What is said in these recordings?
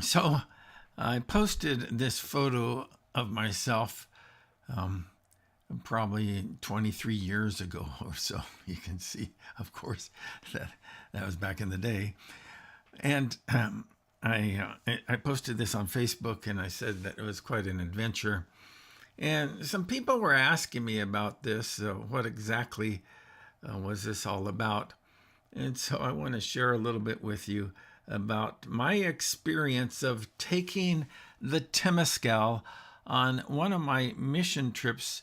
So I posted this photo of myself probably 23 years ago or so. You can see, of course, that was back in the day. And I posted this on Facebook, and I said that it was quite an adventure. And some people were asking me about this. What exactly was this all about? And so I want to share a little bit with you about my experience of taking the Temescal on one of my mission trips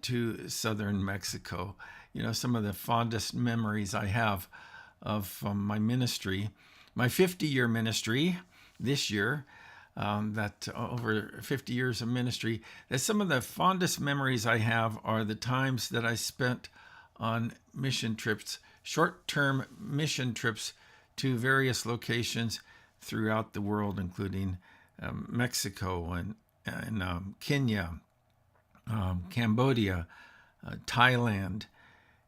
to southern Mexico. You know, some of the fondest memories I have of my ministry, my 50-year ministry this year, that over 50 years of ministry, that some of the fondest memories I have are the times that I spent on mission trips, short-term mission trips to various locations throughout the world, including Mexico and Kenya, Cambodia, Thailand,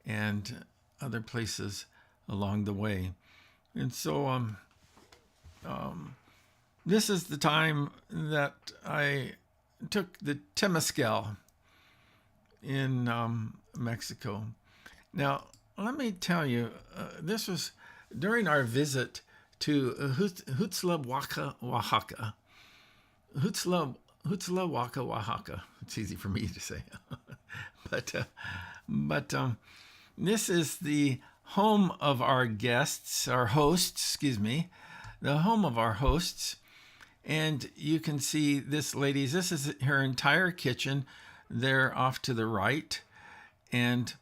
and other places along the way. And so this is the time that I took the Temescal in Mexico. Now, let me tell you, this was during our visit to Hutzlahuaca, Oaxaca. Hutzlahuaca, Oaxaca. It's easy for me to say. but this is the home of our guests, our hosts, excuse me, the home of our hosts. And you can see this lady's, this is her entire kitchen. They're off to the right. And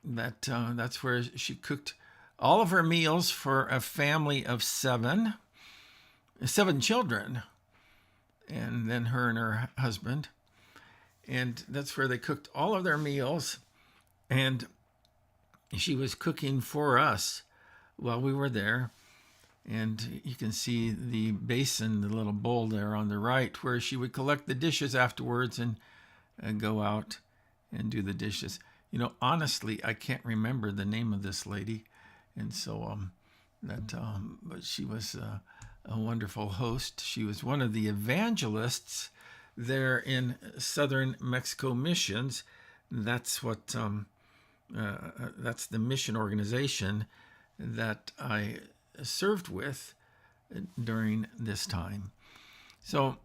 that's where she cooked all of her meals for a family of seven children, and then her and her husband. And that's where they cooked all of their meals. And she was cooking for us while we were there. And you can see the basin, the little bowl there on the right, where she would collect the dishes afterwards and go out and do the dishes. You know, honestly, I can't remember the name of this lady. And so but she was a wonderful host. She was one of the evangelists there in southern Mexico missions. That's what that's the mission organization that I served with during this time. So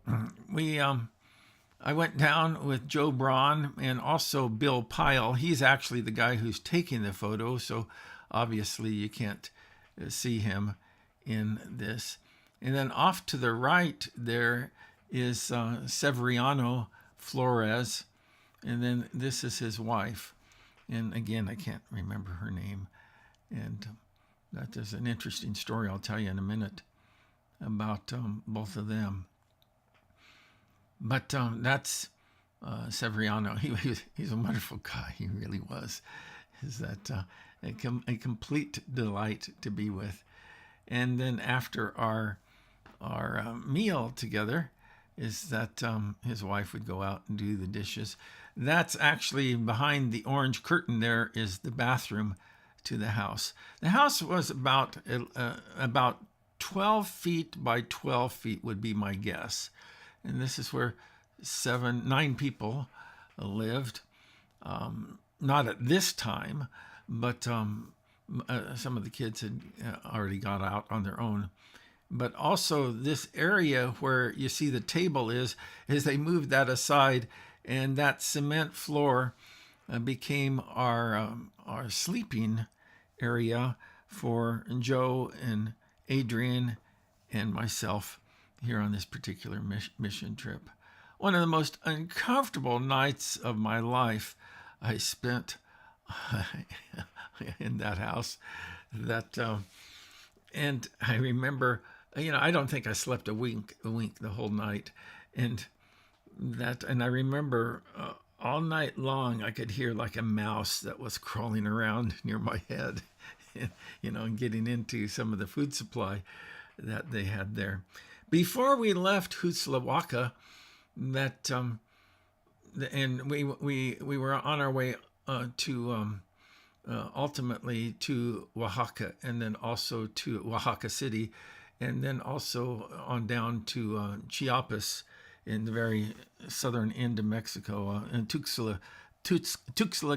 I went down with Joe Braun and also Bill Pyle. He's actually the guy who's taking the photo, so obviously you can't see him in this. And then off to the right there is Severiano Flores, and then this is his wife. And again, I can't remember her name. And that is an interesting story I'll tell you in a minute about both of them. But that's Severiano. He's a wonderful guy. He really was. Is that a complete delight to be with. And then after our meal together is that his wife would go out and do the dishes. That's actually behind the orange curtain there is the bathroom to the house. The house was about 12 feet by 12 feet would be my guess. And this is where 9 people lived. Not at this time, but some of the kids had already got out on their own. But also this area where you see the table is they moved that aside, and that cement floor became our sleeping area for Joe and Adrian and myself here on this particular mission trip. One of the most uncomfortable nights of my life I spent in that house. And I remember, I don't think I slept a wink the whole night, and I remember all night long I could hear like a mouse that was crawling around near my head, and getting into some of the food supply that they had there. Before we left Hutzlahuaca, and we were on our way to ultimately to Oaxaca, and then also to Oaxaca City. and then also on down to Chiapas in the very southern end of Mexico, and Tuxtla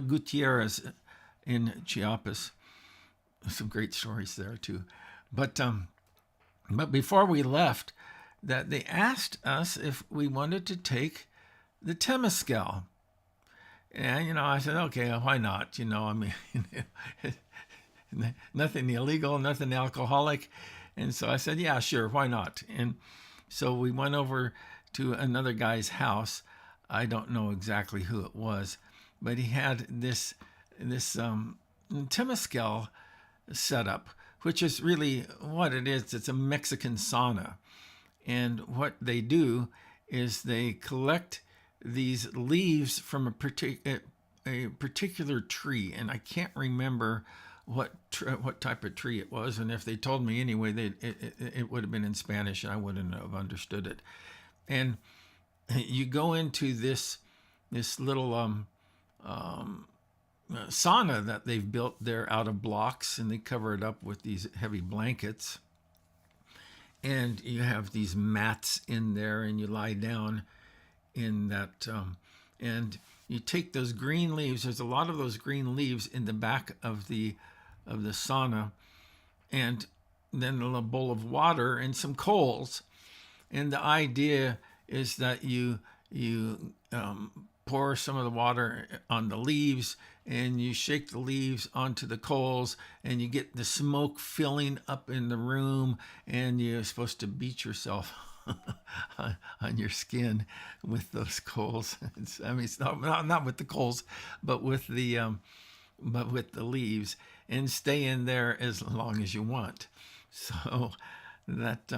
Gutierrez in Chiapas. Some great stories there too. But but before we left, that they asked us if we wanted to take the Temescal. And I said, okay, why not? I mean, nothing illegal, nothing alcoholic. And so I said, yeah, sure, why not? And so we went over to another guy's house. I don't know exactly who it was, but he had this Temescal setup, which is really what it is. It's a Mexican sauna. And what they do is they collect these leaves from a particular tree, and I can't remember what type of tree it was. And if they told me anyway, it would have been in Spanish, and I wouldn't have understood it. And you go into this little sauna that they've built there out of blocks, and they cover it up with these heavy blankets. And you have these mats in there, and you lie down in that, and you take those green leaves. There's a lot of those green leaves in the back of the sauna, and then a little bowl of water and some coals. And the idea is that you pour some of the water on the leaves, and you shake the leaves onto the coals, and you get the smoke filling up in the room, and you're supposed to beat yourself on your skin with those coals. It's not with the coals, but with the leaves, and stay in there as long as you want. So that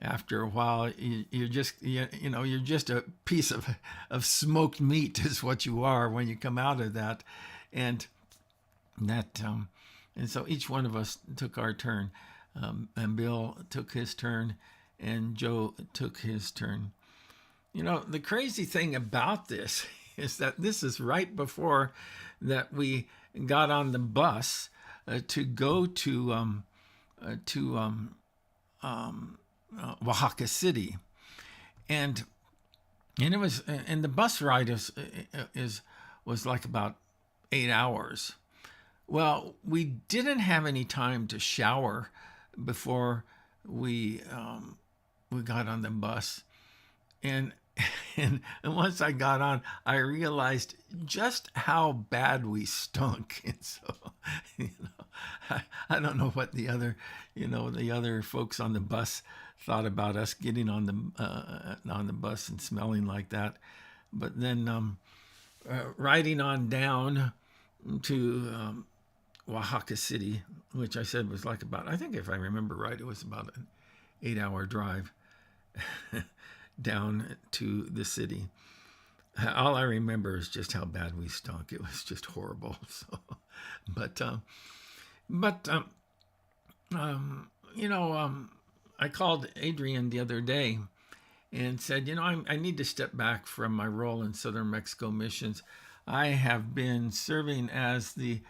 after a while, you're just a piece of smoked meat is what you are when you come out of that, and so each one of us took our turn, and Bill took his turn, and Joe took his turn. The crazy thing about this is that this is right before that we got on the bus to go to Oaxaca City, and it was, and the bus ride was like about 8 hours. Well, we didn't have any time to shower before we got on the bus, and and once I got on, I realized just how bad we stunk. And so, I don't know what the other folks on the bus thought about us getting on the bus and smelling like that. But then riding on down to Oaxaca City, which I said was like about, I think if I remember right, it was about an 8-hour drive down to the city. All I remember is just how bad we stunk. It was just horrible. So, I called Adrian the other day and said, I need to step back from my role in Southern Mexico missions. I have been serving as the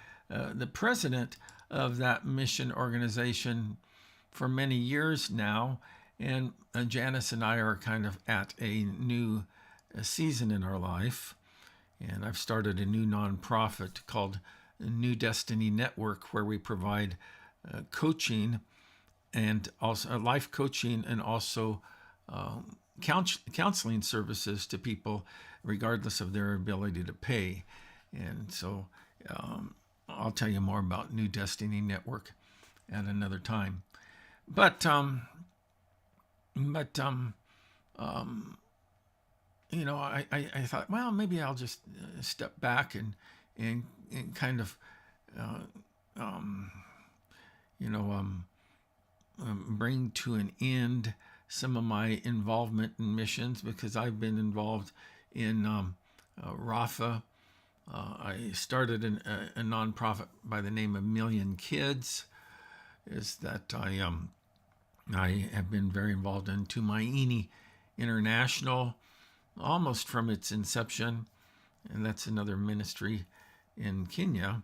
president of that mission organization for many years now, and Janice and I are kind of at a new season in our life, and I've started a new nonprofit called New Destiny Network, where we provide coaching and also life coaching, and also counseling services to people regardless of their ability to pay. And so I'll tell you more about New Destiny Network at another time. But I thought, well, maybe I'll just step back and kind of bring to an end some of my involvement in missions, because I've been involved in Rafa. I started a nonprofit by the name of Million Kids. Is that I have been very involved in Tumaini International almost from its inception, and that's another ministry in Kenya.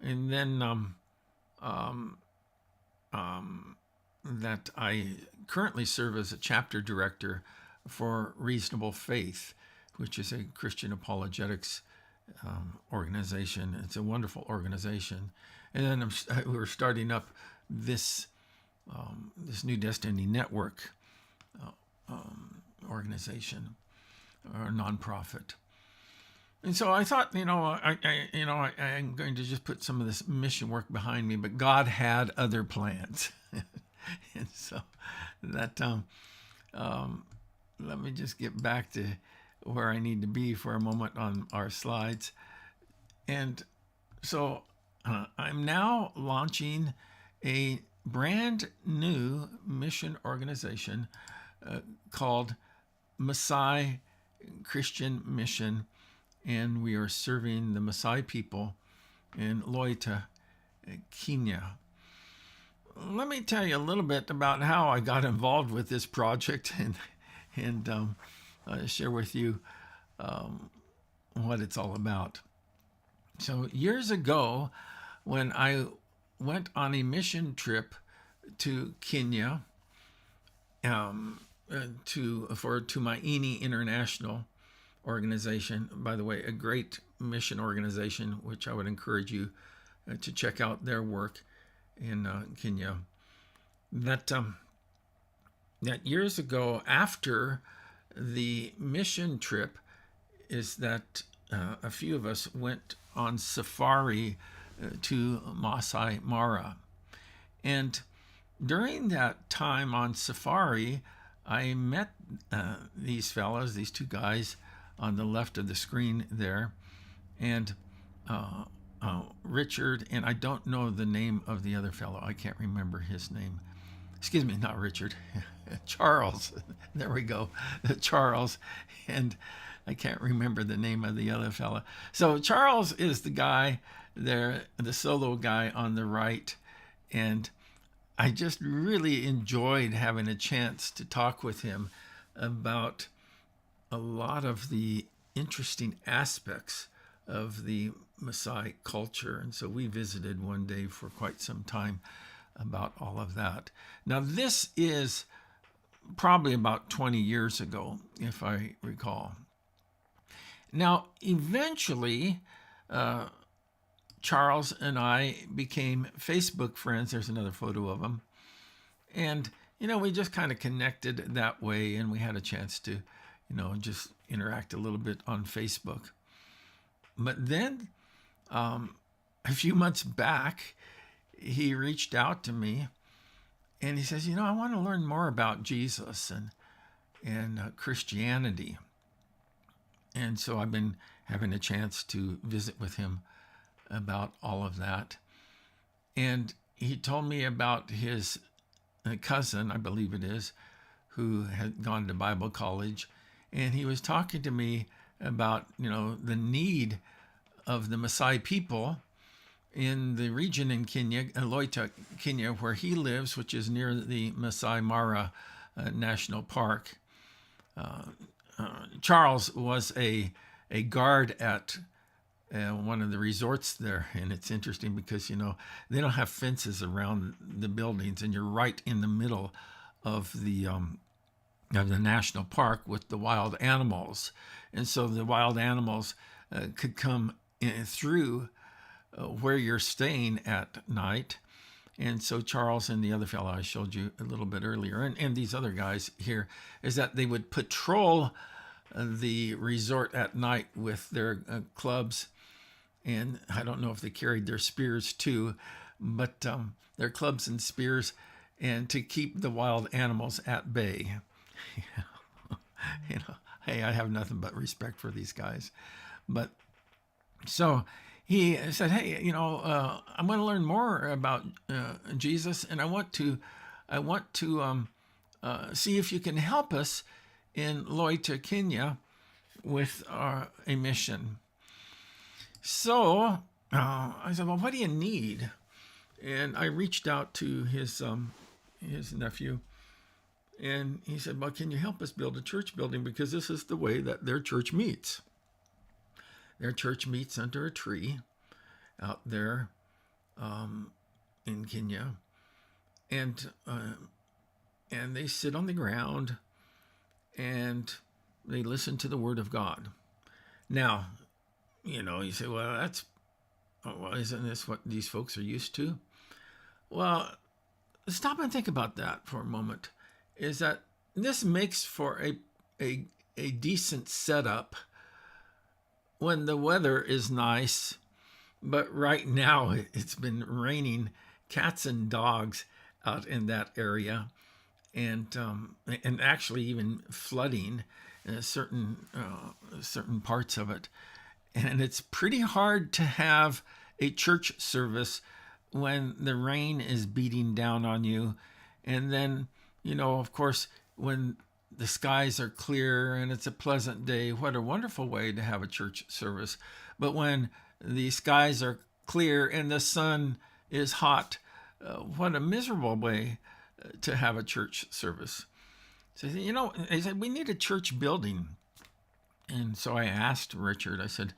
And then that I currently serve as a chapter director for Reasonable Faith, which is a Christian apologetics organization. It's a wonderful organization. And then we're starting up this New Destiny Network organization or nonprofit. And so I thought, I'm going to just put some of this mission work behind me, but God had other plans. And so that, let me just get back to where I need to be for a moment on our slides. And so I'm now launching a brand new mission organization called Maasai Christian Mission, and we are serving the Maasai people in Loita, Kenya. Let me tell you a little bit about how I got involved with this project and share with you what it's all about. So years ago, when I went on a mission trip to Kenya to Tumaini International organization, by the way, a great mission organization, which I would encourage you to check out their work in Kenya. That years ago, after the mission trip, is that a few of us went on safari to Masai Mara. And during that time on safari, I met these fellows, these two guys on the left of the screen there, and Richard, and I don't know the name of the other fellow. I can't remember his name. Excuse me, not Richard, Charles. There we go, Charles. And I can't remember the name of the other fellow. So Charles is the guy there, the solo guy on the right. And I just really enjoyed having a chance to talk with him about a lot of the interesting aspects of the Maasai culture. And so we visited one day for quite some time about all of that. Now, this is probably about 20 years ago, if I recall. Now, eventually, Charles and I became Facebook friends. There's another photo of him. And, we just kind of connected that way, and we had a chance to, just interact a little bit on Facebook. But then, a few months back, he reached out to me, and he says, I want to learn more about Jesus and Christianity. And so I've been having a chance to visit with him about all of that. And he told me about his cousin, I believe it is, who had gone to Bible college. And he was talking to me about, the need of the Maasai people in the region in Kenya, Loita, Kenya, where he lives, which is near the Masai Mara National Park. Charles was a guard at one of the resorts there, and it's interesting because they don't have fences around the buildings, and you're right in the middle of the national park with the wild animals, and so the wild animals could come through where you're staying at night. And so Charles and the other fellow I showed you a little bit earlier, and these other guys here, is that they would patrol the resort at night with their clubs. And I don't know if they carried their spears too, but their clubs and spears, and to keep the wild animals at bay. Hey, I have nothing but respect for these guys. But so he said, hey, I want to learn more about Jesus, and I want to see if you can help us in Loita, Kenya, with a mission. So I said, well, what do you need? And I reached out to his nephew, and he said, well, can you help us build a church building? Because this is the way that their church meets. Their church meets under a tree out there in Kenya. And and they sit on the ground and they listen to the Word of God. Now, you say, well, isn't this what these folks are used to? Well, stop and think about that for a moment. Is that this makes for a decent setup when the weather is nice, but right now it's been raining cats and dogs out in that area, and actually even flooding certain parts of it. And it's pretty hard to have a church service when the rain is beating down on you. And then, of course, when the skies are clear and it's a pleasant day, what a wonderful way to have a church service. But when the skies are clear and the sun is hot, what a miserable way to have a church service. So, they said, we need a church building. And so I asked Richard, I said,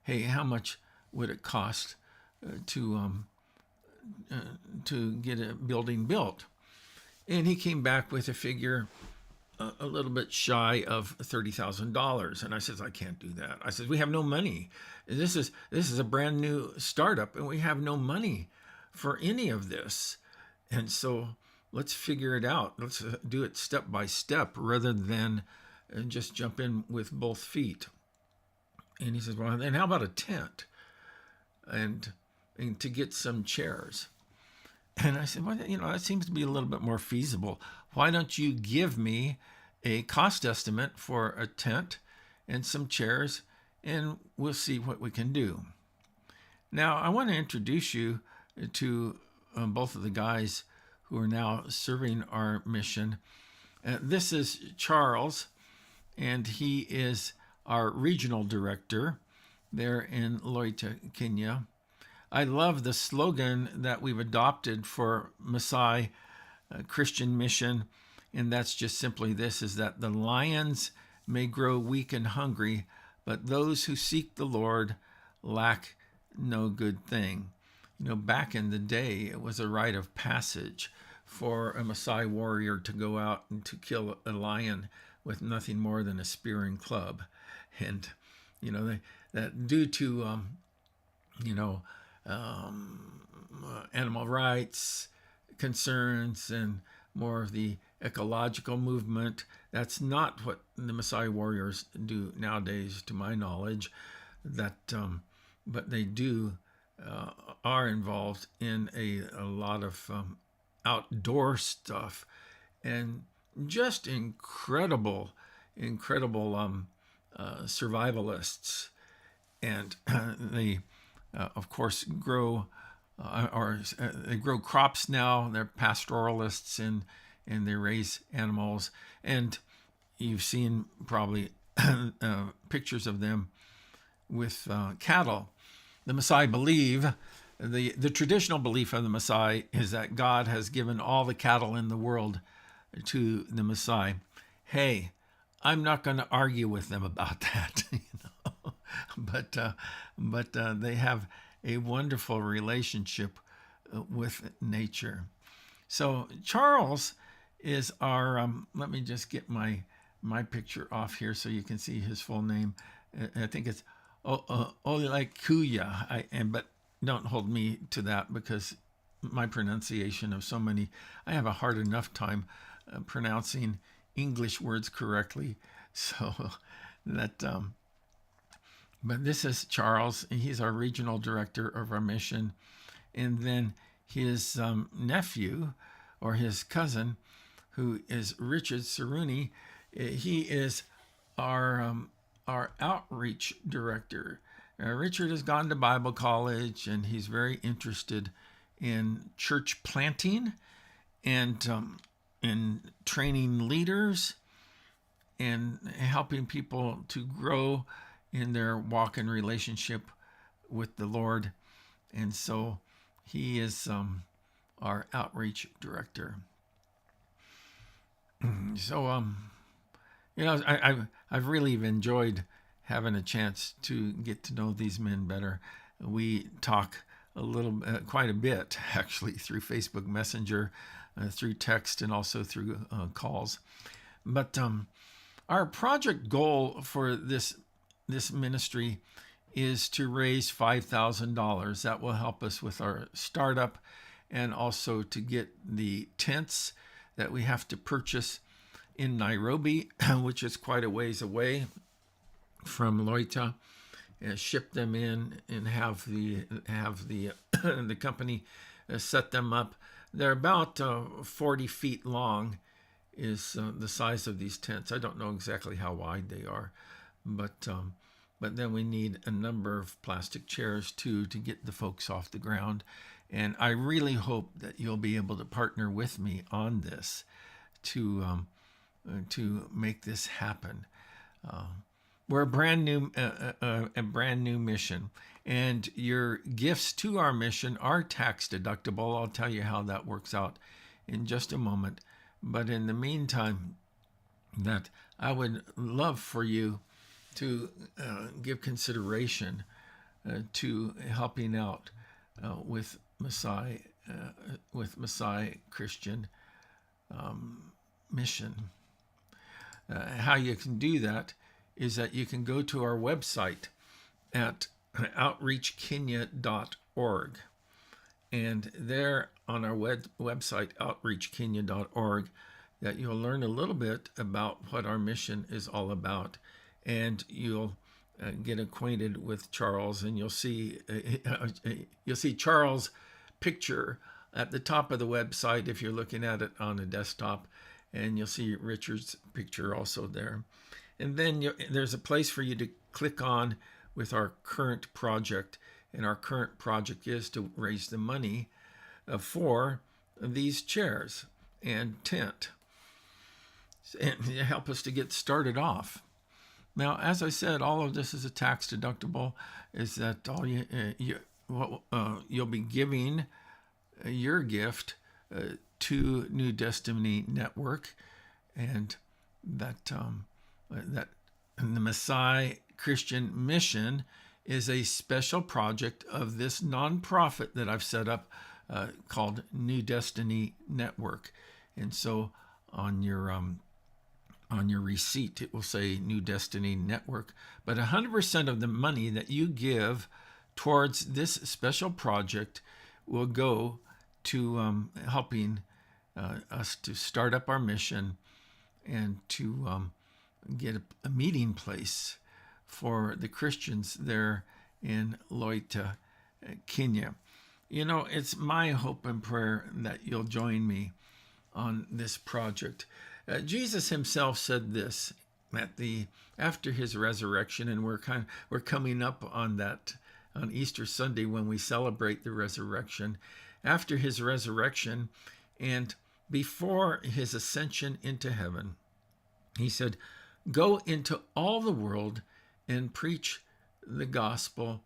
hey, how much would it cost to get a building built? And he came back with a figure a little bit shy of $30,000. And I said, I can't do that. I said, we have no money. This is a brand new startup and we have no money for any of this. And so let's figure it out. Let's do it step by step rather than just jump in with both feet. And he says, well, then how about a tent and to get some chairs? And I said, well, that seems to be a little bit more feasible. Why don't you give me a cost estimate for a tent and some chairs, and we'll see what we can do. Now, I want to introduce you to both of the guys who are now serving our mission. This is Charles, and he is our regional director there in Loita, Kenya. I love the slogan that we've adopted for Maasai Christian Mission, and that's just simply this, is that the lions may grow weak and hungry, but those who seek the Lord lack no good thing. Back in the day, it was a rite of passage for a Maasai warrior to go out and to kill a lion with nothing more than a spear and club. And, that due to, animal rights concerns and more of the ecological movement, that's not what the Maasai warriors do nowadays, to my knowledge. But they are involved in a lot of outdoor stuff, and just incredible survivalists. And they, of course, grow they grow crops now. They're pastoralists and they raise animals. And you've seen probably pictures of them with cattle. The Maasai believe, the traditional belief of the Maasai is that God has given all the cattle in the world to the Maasai. Hey, I'm not going to argue with them about that, but they have a wonderful relationship with nature. So Charles is our, let me just get my picture off here so you can see his full name. I think it's Olekuya, but don't hold me to that because my pronunciation of so many, I have a hard enough time pronouncing English words correctly. So that, but this is Charles. He's our regional director of our mission. And then his nephew, or his cousin, who is Richard Saruni, he is our outreach director. Richard has gone to Bible college, and he's very interested in church planting and in training leaders and helping people to grow in their walk and relationship with the Lord. And so he is our outreach director. So, I've really enjoyed having a chance to get to know these men better. We talk quite a bit actually, through Facebook Messenger, through text, and also through calls. But our project goal for this ministry is to raise $5,000. That will help us with our startup, and also to get the tents that we have to purchase in Nairobi, which is quite a ways away from Loita, and ship them in and have the the company set them up. They're about 40 feet long is the size of these tents. I don't know exactly how wide they are, but then we need a number of plastic chairs too to get the folks off the ground. And I really hope that you'll be able to partner with me on this to make this happen. We're a brand new mission, and your gifts to our mission are tax deductible. I'll tell you how that works out in just a moment. But in the meantime, that I would love for you to give consideration to helping out with Messiah Christian mission. How you can do that is that you can go to our website at outreachkenya.org. And there on our website, outreachkenya.org, that you'll learn a little bit about what our mission is all about. And you'll get acquainted with Charles, and you'll see Charles' picture at the top of the website if you're looking at it on a desktop, and you'll see Richard's picture also there. And then there's a place for you to click on with our current project, and our current project is to raise the money for these chairs and tent, and help us to get started off. Now, as I said, all of this is a tax deductible. Is that all you'll be giving your gift to New Destiny Network, and that the Messiah Christian Mission is a special project of this nonprofit that I've set up called New Destiny Network. And so on your receipt, it will say New Destiny Network. But 100% of the money that you give towards this special project will go to helping us to start up our mission and to get a meeting place for the Christians there in Loita, Kenya. You know, it's my hope and prayer that you'll join me on this project. Jesus himself said this after his resurrection, and we're coming up on that on Easter Sunday when we celebrate the resurrection. After his resurrection and before his ascension into heaven, he said, "Go into all the world and preach the gospel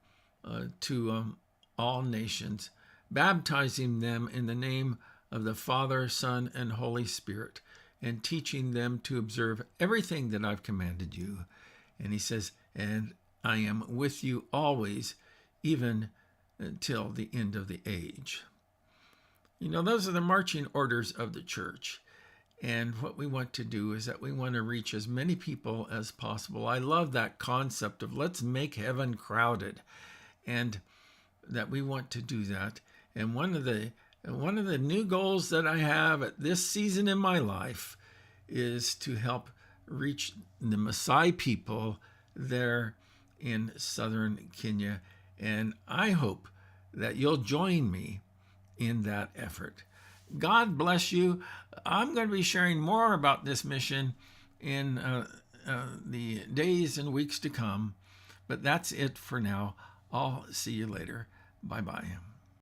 to all nations, baptizing them in the name of the Father, Son, and Holy Spirit, and teaching them to observe everything that I've commanded you." And he says, "And I am with you always, even until the end of the age." You know, those are the marching orders of the church. And what we want to do is that we want to reach as many people as possible. I love that concept of let's make heaven crowded, and that we want to do that. And one of the new goals that I have at this season in my life is to help reach the Maasai people there in southern Kenya. And I hope that you'll join me in that effort. God bless you. I'm going to be sharing more about this mission in the days and weeks to come. But that's it for now. I'll see you later. Bye-bye.